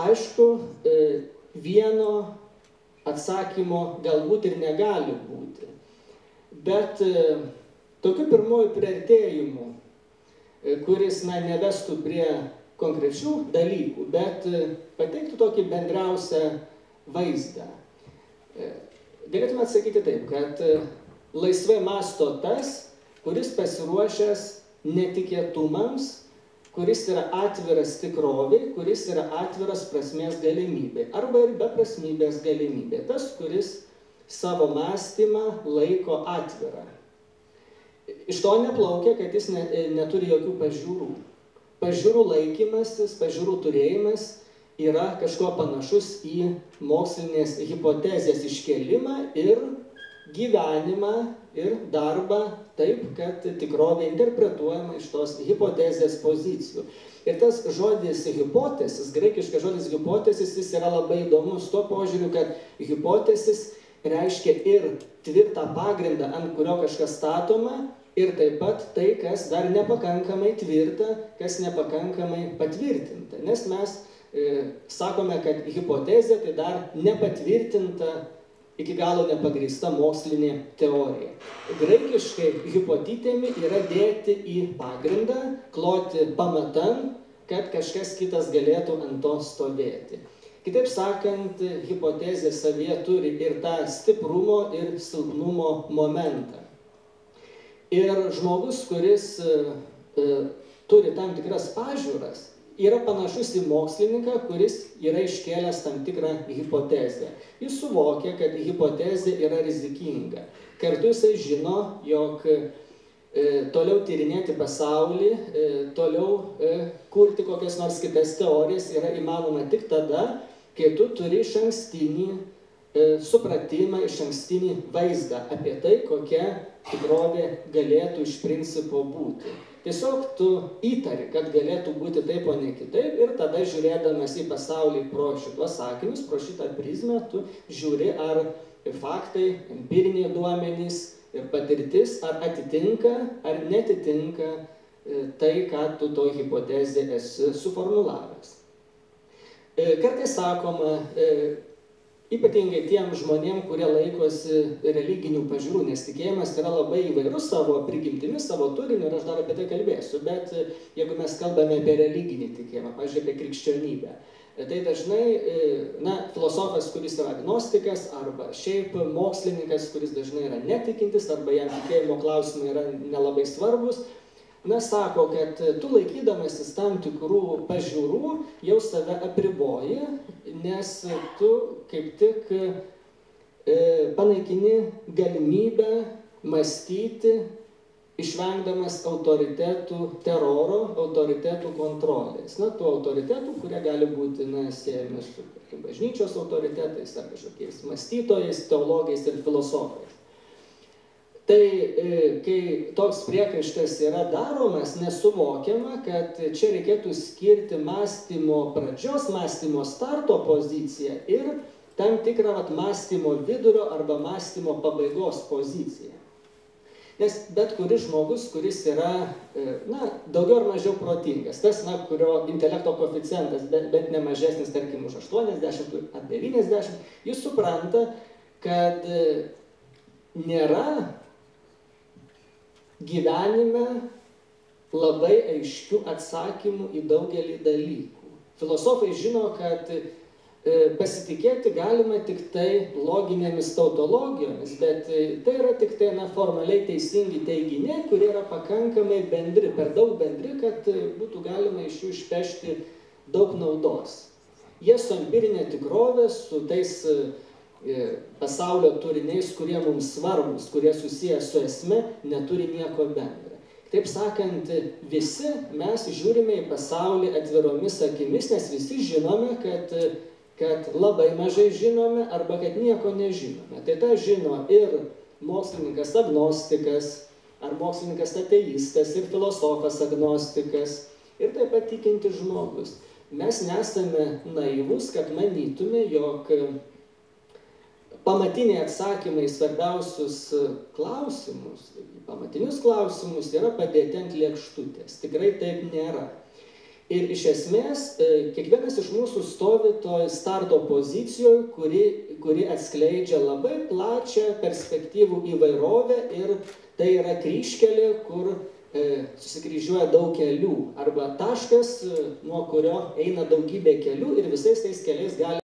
aišku, vieno atsakymo galbūt ir negali būti. Bet tokiu pirmuoju priartėjimu, kuris nevestų prie konkrečių dalykų, bet pateiktų tokį bendriausią vaizdą. Galėtume atsakyti taip, kad laisvai mąsto tas, kuris pasiruošęs netikėtumams, kuris yra atviras tikrovei, kuris yra atviras prasmės galimybei, arba ir beprasmybės galimybė. Tas, kuris savo mąstymą laiko atvirą. Iš to neplaukia, kad jis neturi jokių pažiūrų. Pažiūrų laikymasis, pažiūrų turėjimas yra kažkuo panašus į mokslinės hipotezės iškėlimą ir gyvenimą ir darbą taip, kad tikrovė interpretuojama iš tos hipotezės pozicijų. Ir tas žodis hipotezis, graikiškas žodis hipotezis, jis yra labai įdomus tuo požiūriu, kad hipotezis reiškia ir tvirtą pagrindą, ant kurio kažkas statoma, ir taip pat tai, kas dar nepakankamai tvirta, kas nepakankamai patvirtinta. Nes mes sakome, kad hipotezė tai dar nepatvirtinta, iki galo nepagrįsta mokslinė teorija. Graikiškai hipotitemi yra dėti į pagrindą, kloti pamatan, kad kažkas kitas galėtų ant to stovėti. Kitaip sakant, hipotezė savyje turi ir tą stiprumo ir silpnumo momentą. Ir žmogus, kuris turi tam tikras pažiūras, yra panašus į mokslininką, kuris yra iškėlęs tam tikrą hipotezę. Jis suvokia, kad hipotezė yra rizikinga. Kartu jisai žino, jog toliau tyrinėti pasaulį, toliau kurti kokias nors kitas teorijas yra įmanoma tik tada, kai tu turi išankstinį supratimą, išankstinį vaizdą apie tai, kokia tikrovė galėtų iš principo būti. Tiesiog tu įtari, kad galėtų būti taip, o ne kitaip, ir tada žiūrėdamas į pasaulį pro šitos sakinius, pro šitą prizmę, tu žiūri, ar faktai, empiriniai duomenys ir patirtis, ar atitinka, ar netitinka tai, ką tu to hipotezė esi suformulavęs. Kartais sakoma, ypatingai tiem žmonėm, kurie laikosi religinių pažiūrų, nes tikėjimas yra labai įvairus savo prigimtimi, savo turiniu, ir aš dar apie tai kalbėsiu, bet jeigu mes kalbame apie religinį tikėjimą, pavyzdžiui, apie krikščionybę, tai dažnai, filosofas, kuris yra agnostikas, arba šiaip mokslininkas, kuris dažnai yra netikintis, arba jam tikėjimo klausimai yra nelabai svarbus, sako, kad tu laikydamasis tam tikrų pažiūrų jau save apriboji, nes tu kaip tik panaikini galimybę mąstyti, išvengdamas autoritetų teroro, autoritetų kontrolės. Tų autoritetų, kurie gali būti siejami su bažnyčios autoritetais ar kažkokiais mąstytojais, teologais ir filosofais. Tai kai toks priekaištas yra daromas, nesuvokiama, kad čia reikėtų skirti mąstymo pradžios, mąstymo starto poziciją ir tam tikrą mąstymo vidurio arba mąstymo pabaigos poziciją. Nes bet kuris žmogus, kuris yra daugiau ar mažiau protingas, tas, kurio intelekto koeficientas bent ne mažesnis, tarkim, už 80 ar 90, jis supranta, kad nėra gyvenime labai aiškių atsakymų į daugelį dalykų. Filosofai žino, kad pasitikėti galima tik tai loginėmis tautologijomis, bet tai yra tik tai formaliai teisingi teiginiai, kurie yra pakankamai bendri, per daug bendri, kad būtų galima iš jų išpešti daug naudos. Jie su empirinė tikrovė, su tais pasaulio turiniais, kurie mums svarbus, kurie susiję su esme, neturi nieko bendra. Taip sakant, visi mes žiūrime į pasaulį atviromis akimis, nes visi žinome, kad labai mažai žinome arba kad nieko nežinome. Tai tą žino ir mokslininkas agnostikas, ar mokslininkas ateistas, ir filosofas agnostikas, ir taip pat tikintis žmogus. Mes nesame naivus, kad manytume, jog pamatiniai atsakymai svarbiausius klausimus, pamatinius klausimus yra padėti ant lėkštutės. Tikrai taip nėra. Ir iš esmės kiekvienas iš mūsų stovi toj starto pozicijoje, kuri atskleidžia labai plačią perspektyvų įvairovę ir tai yra kryžkelė, kur susikryžiuoja daug kelių arba taškas, nuo kurio eina daugybė kelių ir visais tais keliais gali